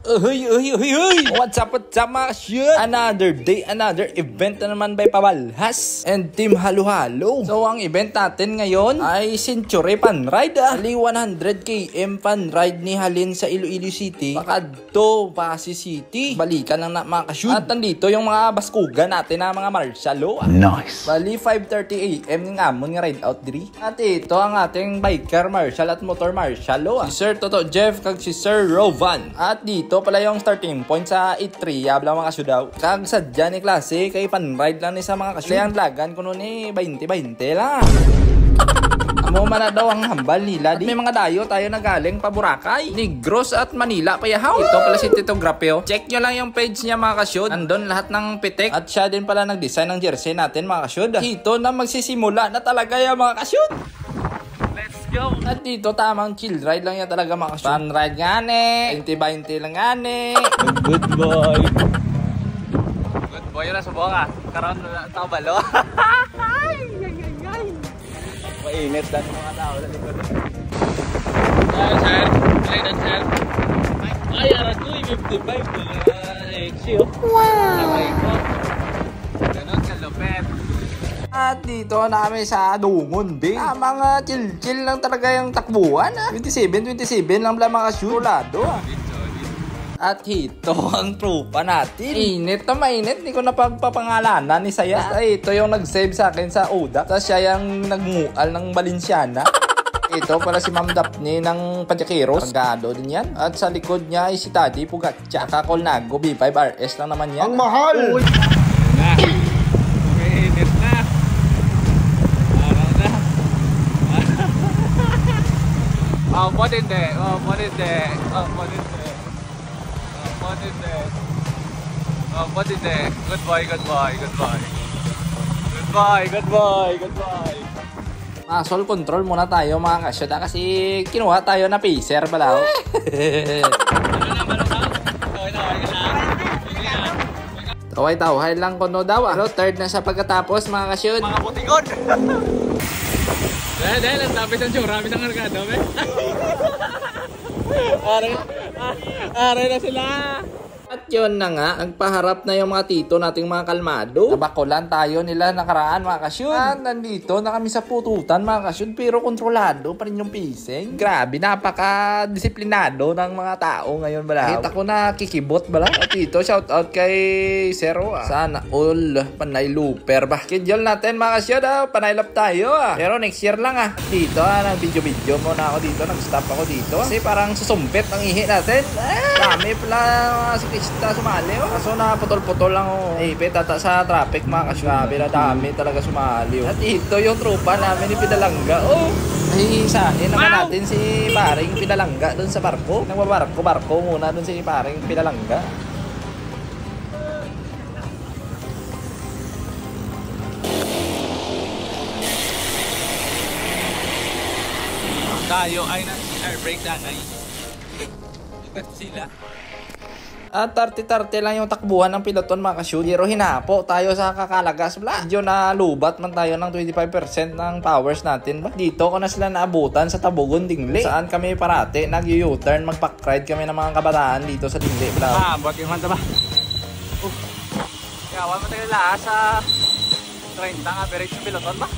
What's up mga kashoot? Another day, another event na naman by Pabalhas and Team Halo-Halo. So ang event natin ngayon ay Century Pan Ride. Ali 100 km pan ride ni Halin sa Iloilo City Pakadto, Pasig City. Balikan lang na mga kashoot. At nandito yung mga baskugan natin na mga marshalo. Nice. Bali 5:30 AM ng amon nga ride out diri. At ito ang ating biker marshal at motor marshalo. Si Sir Toto Jeff kag si Sir Rovan. At dito pala yung starting point sa E3 yabla mga kasudaw. Kag sadya ni klase kay pan-ride lang ni sa mga kasud. Ang lagan kuno ni 20-20 lang. Amo man na daw ang hambal nila. May mga dayo tayo na galing pa Boracay, Negros at Manila payahaw. Ito pala si Tito Grapeo. Check nyo lang yung page niya mga kasud. Andun lahat ng pitik. At siya din pala nag-design ng jersey natin mga kasud. Dito na magsisimula na talaga yung mga kasud. At dito tamang chill ride lang yan talaga mga kasud. Fun ride nga ne, 20-20 lang nga ne. Good boy. Good boy yun na subo ka. Karoon na tao balo. Mainit lang mga tao na likod. Ay sir, kailan sir? Ay aras ko, 55. Wow. Ganon kalupet. At dito na kami sa Dungon din. Mga chill-chill lang talaga yung takbuhan. 27 lang pala mga kasyulado. At ito ang trupa natin. Init na mainit. Hindi ko napagpapangalanan ni Saya. Basta ito yung nag-save sa akin sa Oda. Tapos siya yung nagmual ng Balenciana. Ito pala si Ma'am Daphne ng Panjaqueros. Pagado din yan. At sa likod niya ay si Taddy Pugatcha. Kakolnago B5 RS lang naman yan. Ang mahal! Mainit na. What is that? What is that? What is that? What is that? What is that? Good boy, good boy, good boy. Good boy, good boy, good boy. Sol control muna tayo mga kasyota kasi kinuha tayo na pacer pala. Taway-taway lang ko no daw. Pero third na sa pagkatapos mga kasyot. Mga putikon! Dahil ang tapis ang tsura, habis ang kargado, be. Aray na sila. At yun na nga, nagpaharap na yung mga tito nating mga kalmado. Nabakulan tayo nila nakaraan mga kasyud. At nandito na kami sa pututan mga kasyud, pero kontrolado pa rin yung pacing. Grabe, napaka-disiplinado ng mga tao ngayon bala. Kita ko na kikibot bala. At ito, shout out kay Zero. Sana all panay looper ba. Schedule natin mga kasyud, panay lap tayo. Pero next year lang Dito, nag-video muna ako dito, nag-stop ako dito. Kasi parang susumpit ang ihi natin. Dami pala mga sumali kaso na putol-putol lang ipit tata sa traffic mga kasyuabi na dami talaga sumali At ito yung trupa namin ni Pidalangga ay isahin naman natin si paring Pidalangga dun sa barko. Nagbabarko muna dun si paring Pidalangga. Tayo ay air brake na sila. At 30-30 lang yung takbuhan ng piloton mga kasyud. Pero hinapo tayo sa kakalagas. Medyo na lubat man tayo ng 25% ng powers natin. Dito ko na sila naabutan sa Tabugon, Dingli. Saan kami parate nag-U-turn, mag-pack-ride kami ng mga kabataan dito sa Dingli. Buhat yung manta ba? Kawan mo tayo lahat sa 30 ang average ng piloton ba?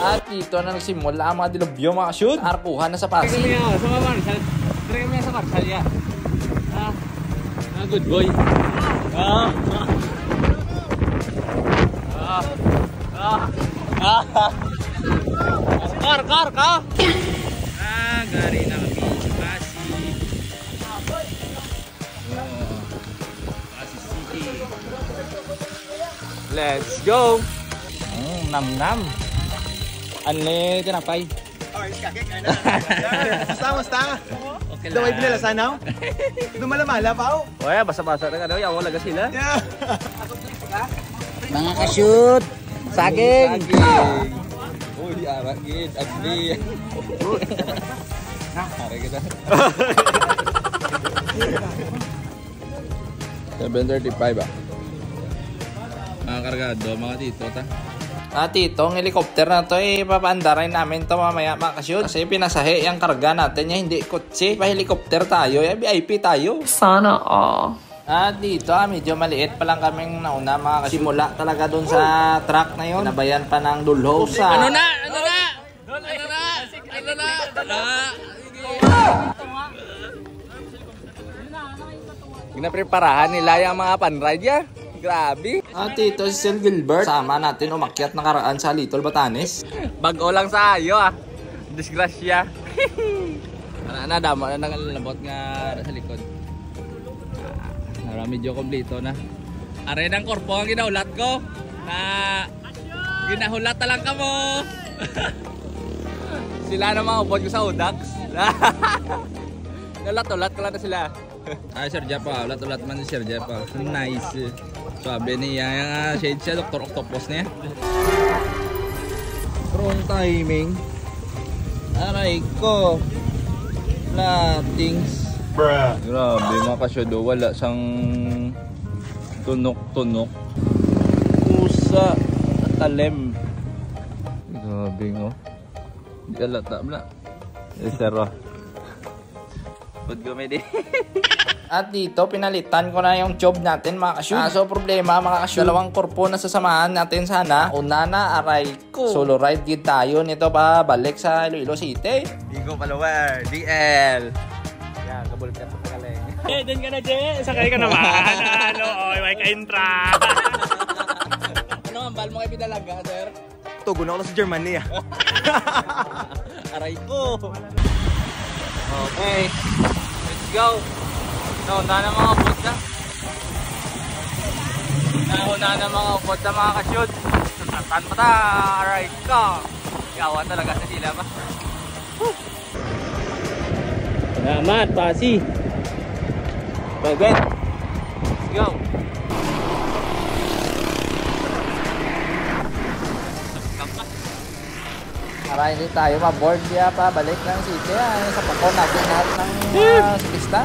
At dito na nagsimula ang mga dilubyo mga kasyud. Arkuhan na sa Pasig. Try kami sa Marshall ya. Good boy. Car ka. Gari na kami sa Pasig. Pasig City. Let's go. Nam. Anle tinapay. Basta. Okay lang. Daway pinalasan now? Dumalamala pa ako. Oya, basa-basa na ka. Yaw laga sila. Mga kasyud, saging. Uy, arak gid, agli. Hari kita. 7:35 Mga kargado, mga tito ta. At itong helicopter na to, ipapaandarin namin to mamaya mga ka-shoot. Kasi pinasahe yung karga natin niya, hindi kotse. Pa-helicopter tayo, VIP tayo. Sana all. At dito, medyo maliit pa lang kaming nauna mga ka-shoot. Simula talaga dun sa truck na yun. Nabayan pa ng dulho sa... Ano na? Ginapreparahan nila yung mga panride ya. Grabe. At ito si Sir Gilbert. Sama natin umakyat na karaan sa Little Batanes. Bago lang sa ayo ah. Disgrasya. Damo na nangalabot nga sa likod. Medyo kompleto na. Are ng korpo ang ginahulat ko. Ginahulat na lang ka mo. Sila na mga upod ko sa Udax. Nalat-ulat ko lang na sila. Ay, Sir Japa. Ulat-ulat man si Sir Japa. Nice. Sabi niya yung shade siya, Dr. Octopus niya. Wrong timing. Aray ko. Latings. Bruh. Grabe mga kasyodo. Wala sang tunok-tunok. Pusa. Talim. Grabe nga. Hindi alata. Sero. Pag gumidi. At dito, pinalitan ko na yung job natin mga ka-shoot. So problema mga ka-shoot, dalawang korpo na sasamahan natin sana. Una na, aray ko. Solo ride gid tayo nito pa balik sa Iloilo City. Bigo Palawer, DL. Yan, kabulkat sa Tagaleng. Dun ka na, Je. Sakay ka naman. May ka-intra. Ano ang bal mo kayo pinalaga, sir? Tugon ako sa Germany ah. Aray ko. Okay. Let's go. Nauna na mga upod na. Nauna na mga upod na mga ka-shoot. Satan pa ta. Aray ko. Yawan talaga sa sila ba? Salamat, Pasi. Bebe. Let's go. Para hindi tayo maboard kaya pa balik ng city. Sa pako natin lahat ng sikista.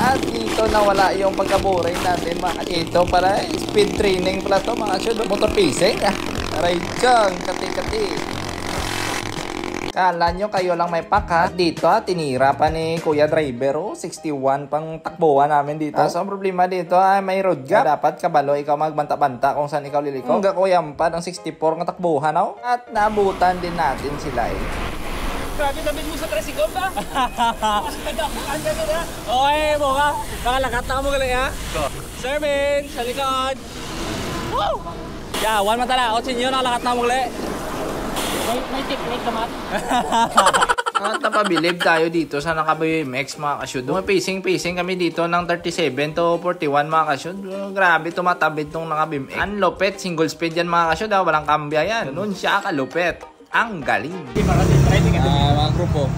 At dito nawala yung pagkaboring natin mga ito pala speed training pala to mga shoot. Motor pacing aray chang kati-kati. Kala nyo kayo lang may pack ha. Dito tinira pa ni Kuya Driver 61 pang takbuhan namin dito. So ang problema dito may road gap. Dapat kabalo ikaw magbanta-banta kung saan ikaw liliko. Hanggang kuyampa ng 64 ng takbuhan oh. At nabutan din natin sila Grabe damit mo sa tricycle ba? Okay, mo ka. Nakalakat na mo galing ha. Sir Ben, sa likod. Woo! Yeah, one matala. Otsin nyo, nakalakat na mo galing. May technique naman. At napabilib tayo dito sa naka-BMX mga ka-shoot. Pacing kami dito ng 37 to 41 mga ka-shoot. Grabe tumatabid tong naka-BMX. Ang lupet, single speed yan mga ka-shoot. Walang kambya yan. Noon siya kalupet. Ang galing. Mga grupo.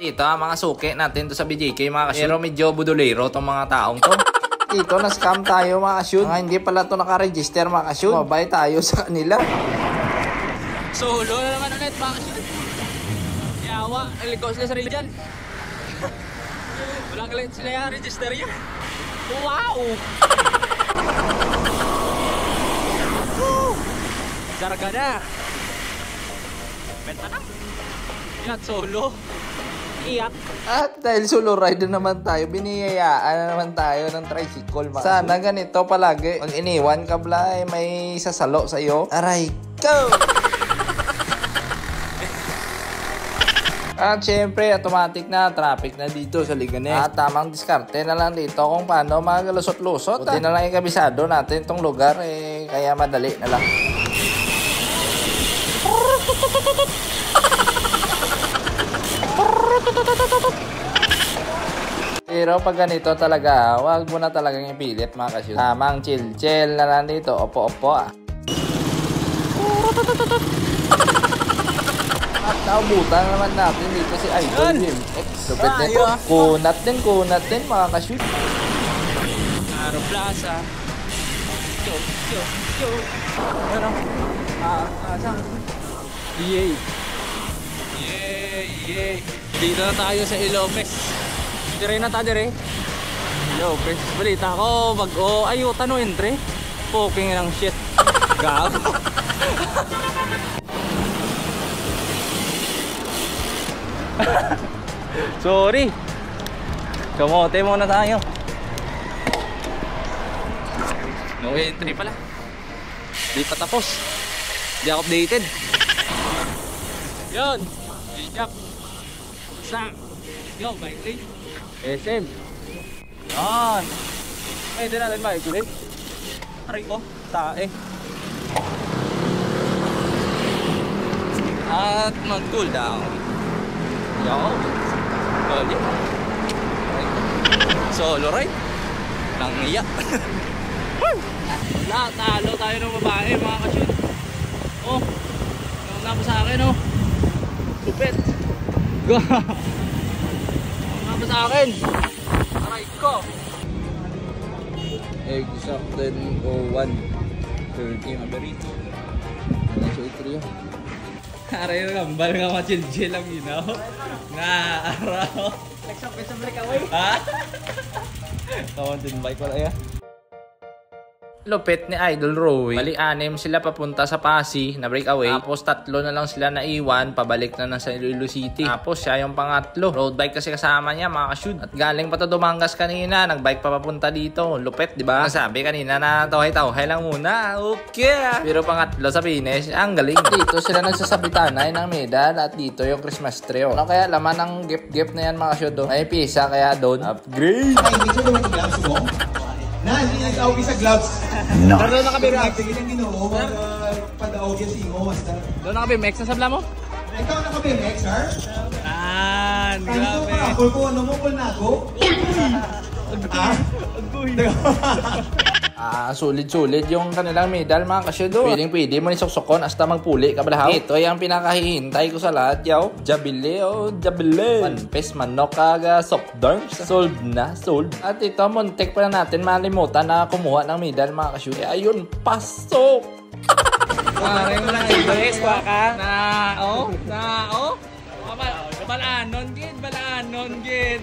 Dito mga suki natin to sa BJK mga ka-shoot. Pero medyo budolero tong mga taong to. Dito na-scam tayo mga ka-shoot. Hindi pala to naka-register mga ka-shoot. Mabay tayo sa kanila. Solo na naman ulit mga ka-shoot. Yawa, naliko sila sarili dyan. Wala kalit sila yung register yan. Wow! Sarga na. Benta na. Yan, solo. Iyak. At dahil solo rider naman tayo, biniyayaan na naman tayo ng tricycle. Sana ganito palagi. Pag iniwan ka bla, may sasalo sa'yo. Aray, go! At syempre, automatic na traffic na dito sa Liganes. At tamang diskarte na lang dito kung paano magalusot-lusot. Buti na lang ikabisado natin itong lugar, kaya madali na lang. Pero pag ganito talaga, wag mo na talagang ipilit mga ka-shoot. Tamang chill-chill na lang dito. Opo-opo At naubutan naman natin dito si Idol BMX. Lupit nito. Kunat din mga ka-shoot. Aro Plaza. Yo. Ano? Yay. Dito na tayo sa Ilomex. Dire na ta dire. Yo, pres, balita ko, bago, ayutan no entry. Poking ng shit. Gago. Sorry. Kamote muna tayo. No entry pala. Di pa tapos. Di ako updated. Yun. Jump. Stop. Go, bike lane. SM. Yan. Pwede natin bike lane. Aray ko. Tae. At mag-cool down. Yo. Bali. Solo ride. Nang iya. Talo tayo ng babae mga ka-shoot. Oh. Nauna po sa akin oh. Lupit. Go. Nauna po sa akin. Aray ko. Exact 10:01. 30 Maberito. Ano sa itri yun? Aray na gambal nga machil-chill ang ginaw. Araw. Nagsapit sa breakaway. Ha? Kawan din bike wala ya. Lupit ni Idol Roy. Bali, 6 sila papunta sa Pasig na breakaway. Tapos 3 na lang sila naiwan. Pabalik na sa Iloilo City. Tapos siya yung pangatlo. Road bike kasi kasama niya mga ka-shoot. At galing pa to Dumangas kanina. Nagbike pa papunta dito. Lupit, di ba? Sabi kanina na tawhay-tawhay lang muna. Okay. Pero pangatlo sa finish. Ang galing. Dito sila nagsasabitanay ng medal. At dito yung Christmas tree. Ano kaya laman ng gift-gift na yan mga ka-shoot? May pisa kaya doon. Upgrade. Ay, hindi ko naman gloves mo. Hindi nag-augi sa gloves. No. Doon na kami Max. Sige lang ginoo. Pad-augi sa ingo. Doon na kami Max. Nasabla mo? Ikaw na kami, Max, sir? Grabe. Apple ko, ano mo, pul na ako? Sulit-sulit yung kanilang medal mga kasyodo. Pwede mo ni suksokon hasta magpuli kabalahaw. Ito yung pinakahihintay ko sa lahat yaw. Jabile o jabile. Panpes manok kaga soft drinks. Sold na, sold. At ito muntik pa na natin malimutan na kumuha ng medal mga kasyodo. Ayun, pasok! Maray mo lang i-brace pa ka. Na, oh. Balaanon, gid.